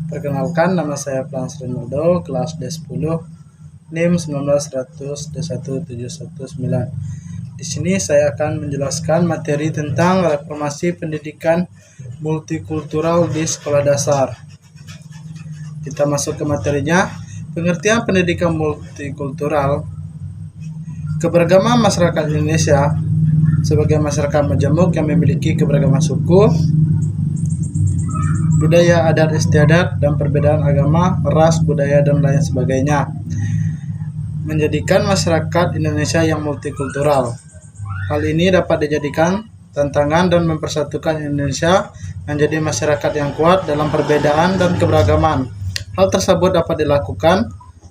Perkenalkan, nama saya Frans Rinaldo, kelas D10, NIM 19 100 D17119. Di sini saya akan menjelaskan materi tentang reformasi pendidikan multikultural di sekolah dasar. Kita masuk ke materinya. Pengertian pendidikan multikultural. Keberagaman masyarakat Indonesia sebagai masyarakat majemuk yang memiliki keberagaman suku, budaya, adat istiadat, dan perbedaan agama, ras, budaya, dan lain sebagainya, menjadikan masyarakat Indonesia yang multikultural. Hal ini dapat dijadikan tantangan dan mempersatukan Indonesia menjadi masyarakat yang kuat dalam perbedaan dan keberagaman. Hal tersebut dapat dilakukan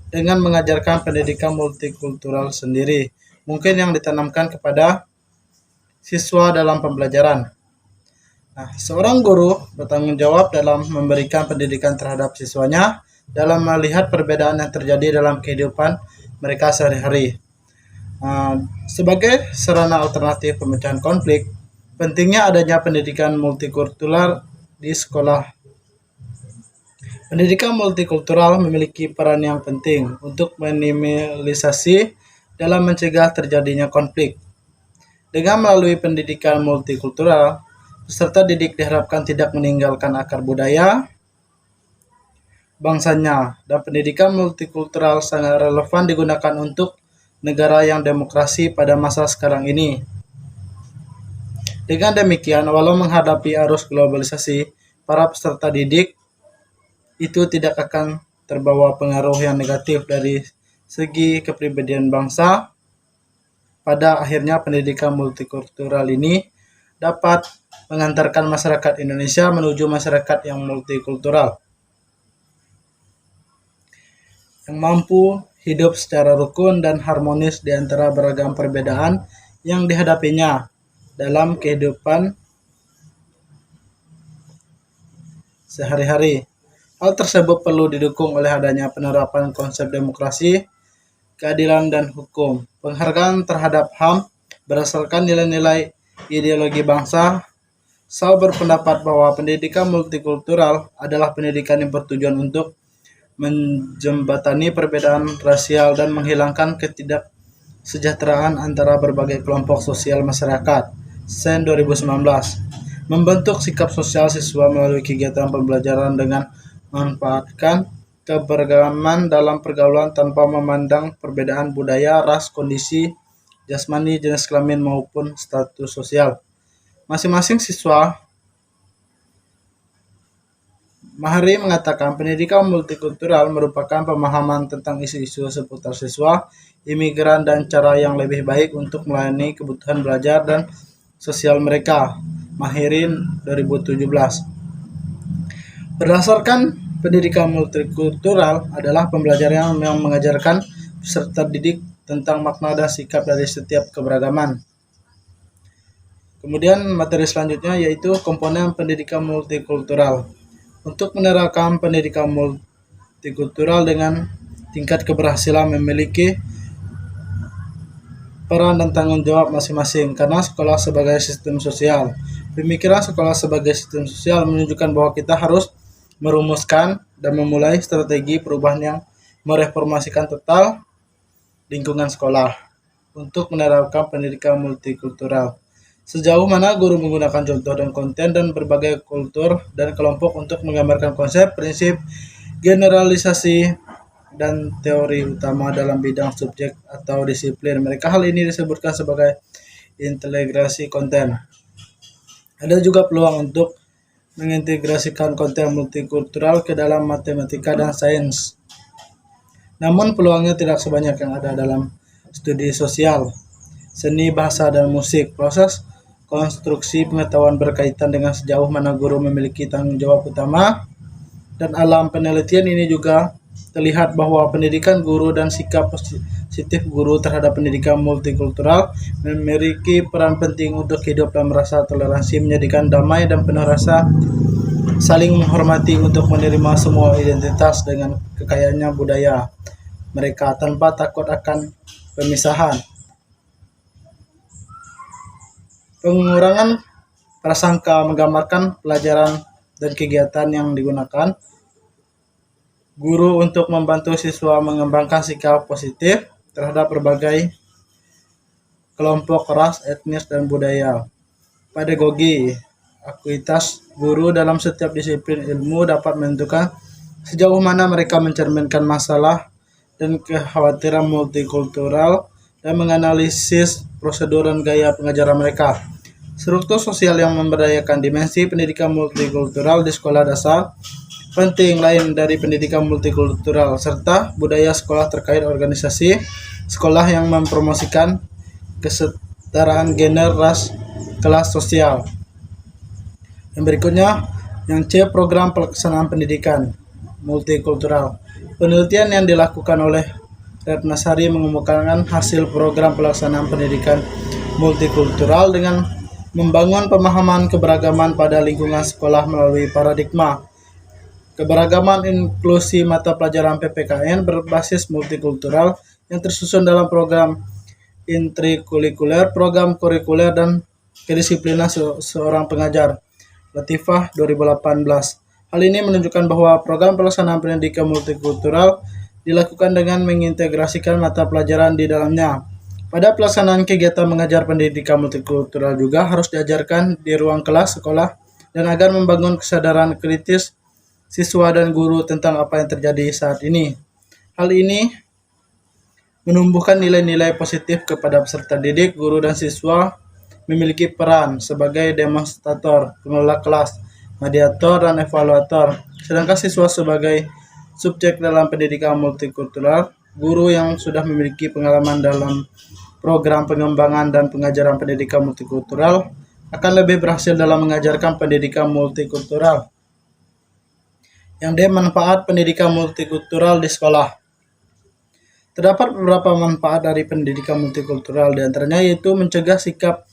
dengan mengajarkan pendidikan multikultural sendiri, mungkin yang ditanamkan kepada siswa dalam pembelajaran. Nah, seorang guru bertanggung jawab dalam memberikan pendidikan terhadap siswanya dalam melihat perbedaan yang terjadi dalam kehidupan mereka sehari-hari. Sebagai sarana alternatif pemecahan konflik, pentingnya adanya pendidikan multikultural di sekolah. Pendidikan multikultural memiliki peran yang penting untuk minimalisasi dalam mencegah terjadinya konflik. Dengan melalui pendidikan multikultural, peserta didik diharapkan tidak meninggalkan akar budaya bangsanya, dan pendidikan multikultural sangat relevan digunakan untuk negara yang demokrasi pada masa sekarang ini. Dengan demikian, walau menghadapi arus globalisasi, para peserta didik itu tidak akan terbawa pengaruh yang negatif dari segi kepribadian bangsa. Pada akhirnya, pendidikan multikultural ini dapat mengantarkan masyarakat Indonesia menuju masyarakat yang multikultural, yang mampu hidup secara rukun dan harmonis di antara beragam perbedaan yang dihadapinya dalam kehidupan sehari-hari. Hal tersebut perlu didukung oleh adanya penerapan konsep demokrasi, keadilan, dan hukum, penghargaan terhadap HAM berdasarkan nilai-nilai ideologi bangsa. Saya berpendapat bahwa pendidikan multikultural adalah pendidikan yang bertujuan untuk menjembatani perbedaan rasial dan menghilangkan ketidaksejahteraan antara berbagai kelompok sosial masyarakat. SEN 2019 membentuk sikap sosial siswa melalui kegiatan pembelajaran dengan memanfaatkan keberagaman dalam pergaulan tanpa memandang perbedaan budaya, ras, kondisi jasmani, jenis kelamin, maupun status sosial. Masing-masing siswa. Mahari mengatakan pendidikan multikultural merupakan pemahaman tentang isu-isu seputar siswa, imigran, dan cara yang lebih baik untuk melayani kebutuhan belajar dan sosial mereka. Mahirin 2017. Berdasarkan pendidikan multikultural adalah pembelajaran yang mengajarkan peserta didik tentang makna dan sikap dari setiap keberagaman. Kemudian materi selanjutnya yaitu komponen pendidikan multikultural. Untuk menerapkan pendidikan multikultural dengan tingkat keberhasilan memiliki peran dan tanggung jawab masing-masing, karena sekolah sebagai sistem sosial. Pemikiran sekolah sebagai sistem sosial menunjukkan bahwa kita harus merumuskan dan memulai strategi perubahan yang mereformasikan total lingkungan sekolah untuk menerapkan pendidikan multikultural. Sejauh mana guru menggunakan contoh dan konten dan berbagai kultur dan kelompok untuk menggambarkan konsep, prinsip, generalisasi, dan teori utama dalam bidang subjek atau disiplin mereka. Hal ini disebutkan sebagai integrasi konten. Ada juga peluang untuk mengintegrasikan konten multikultural ke dalam matematika dan sains. Namun peluangnya tidak sebanyak yang ada dalam studi sosial, seni, bahasa, dan musik. Proses konstruksi pengetahuan berkaitan dengan sejauh mana guru memiliki tanggung jawab utama dan alam penelitian ini juga terlihat bahwa pendidikan guru dan sikap positif guru terhadap pendidikan multikultural memiliki peran penting untuk hidup dan merasa toleransi, menjadikan damai dan penuh rasa saling menghormati untuk menerima semua identitas dengan kekayaannya budaya mereka tanpa takut akan pemisahan. Pengurangan prasangka menggambarkan pelajaran dan kegiatan yang digunakan Guru untuk membantu siswa mengembangkan sikap positif terhadap berbagai kelompok ras, etnis, dan budaya. Pedagogi, akuitas guru dalam setiap disiplin ilmu dapat menentukan sejauh mana mereka mencerminkan masalah dan kekhawatiran multikultural dan menganalisis prosedur dan gaya pengajaran mereka. Struktur sosial yang memberdayakan dimensi pendidikan multikultural di sekolah dasar penting lain dari pendidikan multikultural serta budaya sekolah terkait organisasi sekolah yang mempromosikan kesetaraan gender, ras, kelas sosial. Yang berikutnya, yang C, program pelaksanaan pendidikan multikultural. Penelitian yang dilakukan oleh Ratnasari mengemukakan hasil program pelaksanaan pendidikan multikultural dengan membangun pemahaman keberagaman pada lingkungan sekolah melalui paradigma keberagaman inklusi mata pelajaran PPKN berbasis multikultural yang tersusun dalam program intrakurikuler, program kurikuler, dan kedisiplinan seorang pengajar. Latifah 2018. Hal ini menunjukkan bahwa program pelaksanaan pendidikan multikultural dilakukan dengan mengintegrasikan mata pelajaran di dalamnya. Pada pelaksanaan kegiatan mengajar pendidikan multikultural juga harus diajarkan di ruang kelas sekolah dan agar membangun kesadaran kritis siswa dan guru tentang apa yang terjadi saat ini. Hal ini menumbuhkan nilai-nilai positif kepada peserta didik, guru, dan siswa memiliki peran sebagai demonstrator, pengelola kelas, mediator, dan evaluator. Sedangkan siswa sebagai subjek dalam pendidikan multikultural, guru yang sudah memiliki pengalaman dalam program pengembangan dan pengajaran pendidikan multikultural akan lebih berhasil dalam mengajarkan pendidikan multikultural. Yang D, manfaat pendidikan multikultural di sekolah. Terdapat beberapa manfaat dari pendidikan multikultural, di antaranya yaitu mencegah sikap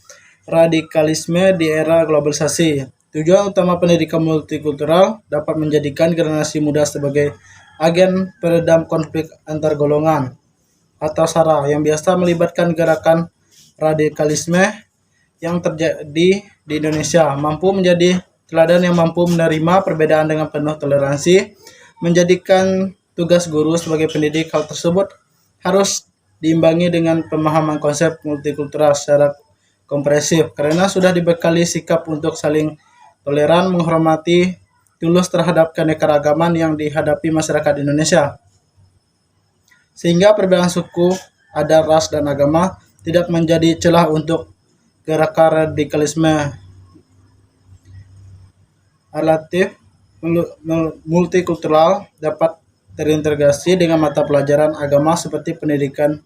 radikalisme di era globalisasi. Tujuan utama pendidikan multikultural dapat menjadikan generasi muda sebagai agen peredam konflik antar golongan atau SARA yang biasa melibatkan gerakan radikalisme yang terjadi di Indonesia, mampu menjadi teladan yang mampu menerima perbedaan dengan penuh toleransi, menjadikan tugas guru sebagai pendidik. Hal tersebut harus diimbangi dengan pemahaman konsep multikultural secara komprehensif, karena sudah dibekali sikap untuk saling toleran, menghormati, tulus terhadap keanekaragaman yang dihadapi masyarakat Indonesia. Sehingga perbedaan suku, adat, ras, dan agama tidak menjadi celah untuk gerakan radikalisme. Relatif multikultural dapat terintegrasi dengan mata pelajaran agama seperti pendidikan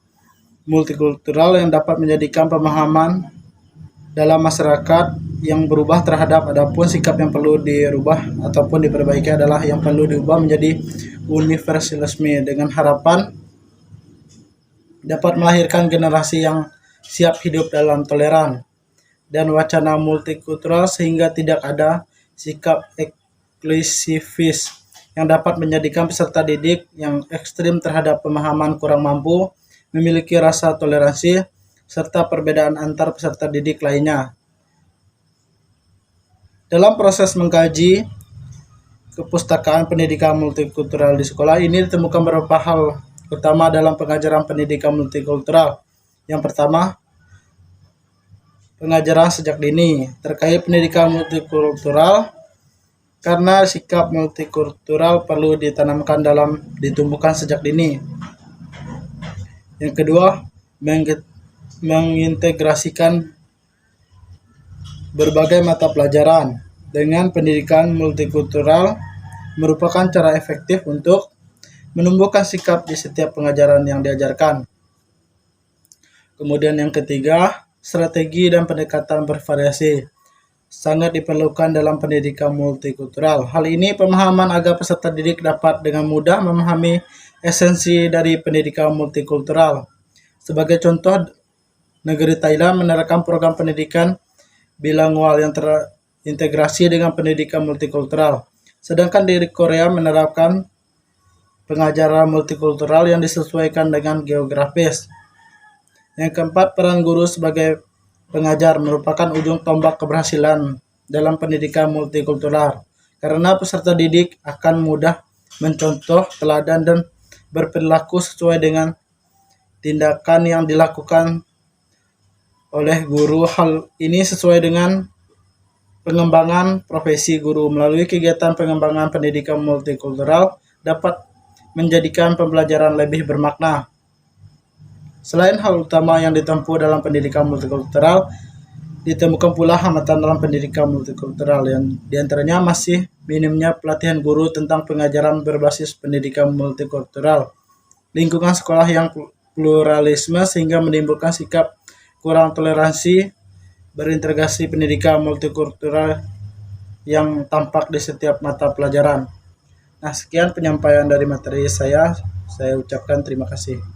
multikultural yang dapat menjadikan pemahaman dalam masyarakat yang berubah terhadap adapun sikap yang perlu dirubah ataupun diperbaiki adalah yang perlu diubah menjadi universalisme dengan harapan dapat melahirkan generasi yang siap hidup dalam toleran dan wacana multikultural sehingga tidak ada sikap eksklusivis yang dapat menjadikan peserta didik yang ekstrim terhadap pemahaman kurang mampu, memiliki rasa toleransi, serta perbedaan antar peserta didik lainnya. Dalam proses mengkaji kepustakaan pendidikan multikultural di sekolah ini ditemukan beberapa hal utama dalam pengajaran pendidikan multikultural. Yang pertama, pengajaran sejak dini terkait pendidikan multikultural karena sikap multikultural perlu ditanamkan dalam ditumbuhkan sejak dini. Yang kedua, mengintegrasikan berbagai mata pelajaran dengan pendidikan multikultural merupakan cara efektif untuk menumbuhkan sikap di setiap pengajaran yang diajarkan. Kemudian yang ketiga, strategi dan pendekatan bervariasi sangat diperlukan dalam pendidikan multikultural. Hal ini pemahaman agar peserta didik dapat dengan mudah memahami esensi dari pendidikan multikultural. Sebagai contoh, negeri Thailand menerapkan program pendidikan bilingual yang terintegrasi dengan pendidikan multikultural. Sedangkan di Korea menerapkan pengajaran multikultural yang disesuaikan dengan geografis. Yang keempat, peran guru sebagai pengajar merupakan ujung tombak keberhasilan dalam pendidikan multikultural, karena peserta didik akan mudah mencontoh, teladan, dan berperilaku sesuai dengan tindakan yang dilakukan oleh guru. Hal ini sesuai dengan pengembangan profesi guru. Melalui kegiatan pengembangan pendidikan multikultural dapat menjadikan pembelajaran lebih bermakna. Selain hal utama yang ditempuh dalam pendidikan multikultural, ditemukan pula hambatan dalam pendidikan multikultural yang diantaranya masih minimnya pelatihan guru tentang pengajaran berbasis pendidikan multikultural, lingkungan sekolah yang pluralisme sehingga menimbulkan sikap kurang toleransi berintegrasi pendidikan multikultural yang tampak di setiap mata pelajaran. Nah, sekian penyampaian dari materi saya. Saya ucapkan terima kasih.